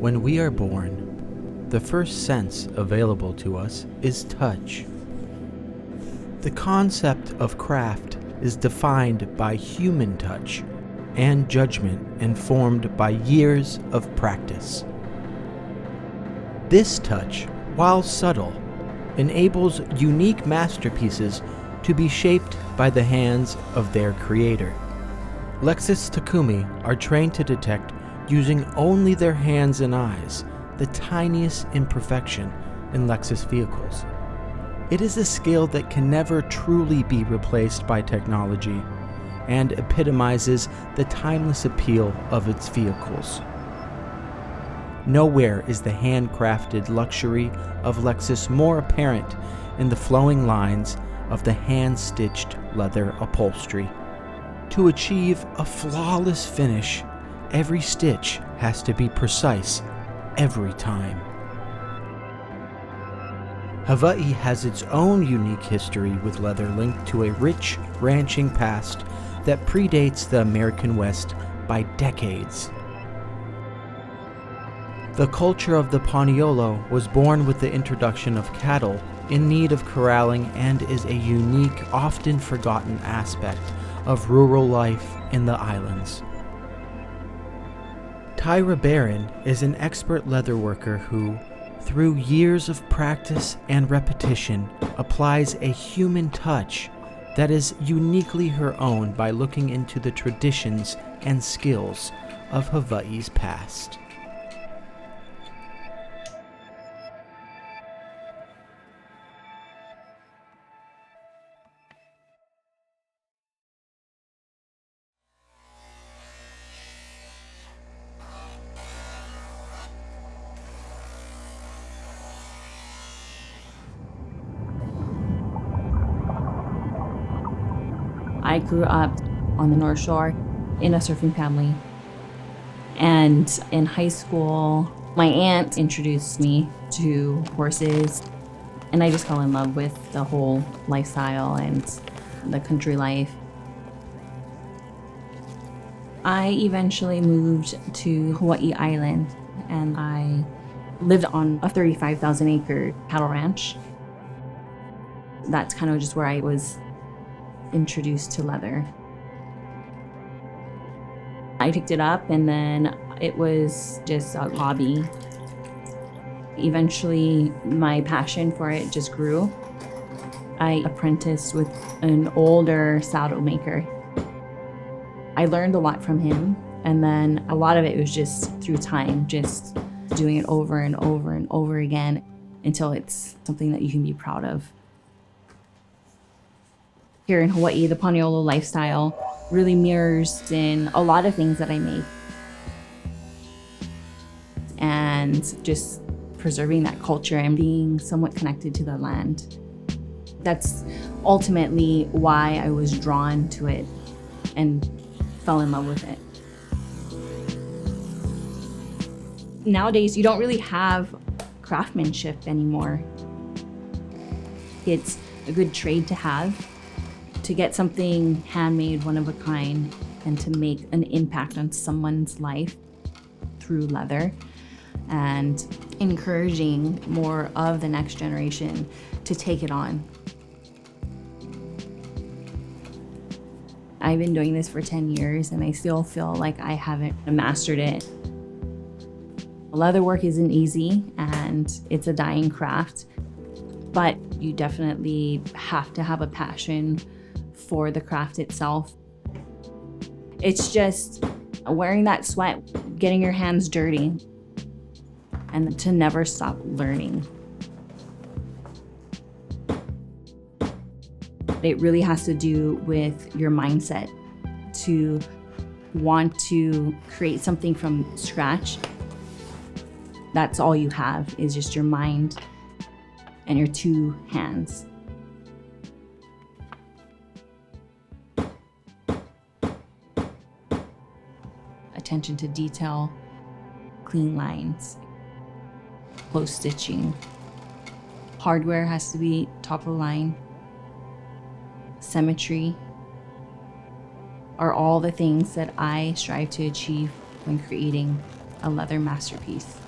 When we are born, the first sense available to us is touch. The concept of craft is defined by human touch and judgment informed by years of practice. This touch, while subtle, enables unique masterpieces to be shaped by the hands of their creator. Lexus Takumi are trained to detect, using only their hands and eyes, the tiniest imperfection in Lexus vehicles. It is a skill that can never truly be replaced by technology and epitomizes the timeless appeal of its vehicles. Nowhere is the handcrafted luxury of Lexus more apparent in the flowing lines of the hand-stitched leather upholstery. To achieve a flawless finish, every stitch has to be precise every time. Hawaii has its own unique history with leather linked to a rich ranching past that predates the American West by decades. The culture of the Paniolo was born with the introduction of cattle in need of corralling and is a unique, often forgotten aspect of rural life in the islands. Tyra Barron is an expert leatherworker who, through years of practice and repetition, applies a human touch that is uniquely her own by looking into the traditions and skills of Hawaii's past. I grew up on the North Shore in a surfing family. And in high school, my aunt introduced me to horses. And I just fell in love with the whole lifestyle and the country life. I eventually moved to Hawaii Island, and I lived on a 35,000 acre cattle ranch. That's kind of just where I was introduced to leather. I picked it up and then it was just a hobby. Eventually, my passion for it just grew. I apprenticed with an older saddle maker. I learned a lot from him, and then a lot of it was just through time, just doing it over and over and over again until it's something that you can be proud of. Here in Hawaii, the Paniolo lifestyle really mirrors in a lot of things that I make. And just preserving that culture and being somewhat connected to the land. That's ultimately why I was drawn to it and fell in love with it. Nowadays, you don't really have craftsmanship anymore. It's a good trade to have, to get something handmade, one of a kind, and to make an impact on someone's life through leather, and encouraging more of the next generation to take it on. I've been doing this for 10 years and I still feel like I haven't mastered it. Leather work isn't easy and it's a dying craft, but you definitely have to have a passion for the craft itself. It's just wearing that sweat, getting your hands dirty, and to never stop learning. It really has to do with your mindset to want to create something from scratch. That's all you have is just your mind and your two hands. Attention to detail, clean lines, close stitching. Hardware has to be top of the line. Symmetry are all the things that I strive to achieve when creating a leather masterpiece.